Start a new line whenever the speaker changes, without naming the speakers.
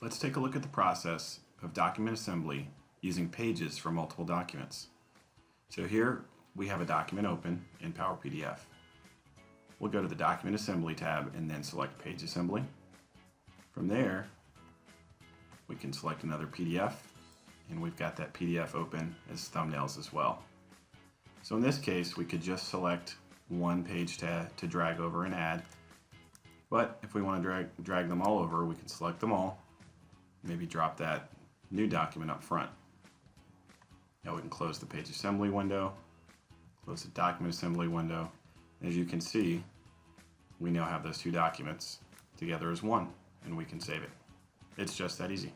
Let's take a look at the process of document assembly using pages from multiple documents. So here we have a document open in PowerPDF. We'll go to the Document Assembly tab and then select Page Assembly. From there, we can select another PDF, and we've got that PDF open as thumbnails as well. So in this case, we could just select one page to drag over and add. But if we want to drag them all over, we can select them all, maybe drop that new document up front. Now we can close the Page Assembly window, close the Document Assembly window. As you can see, we now have those two documents together as one, and we can save it. It's just that easy.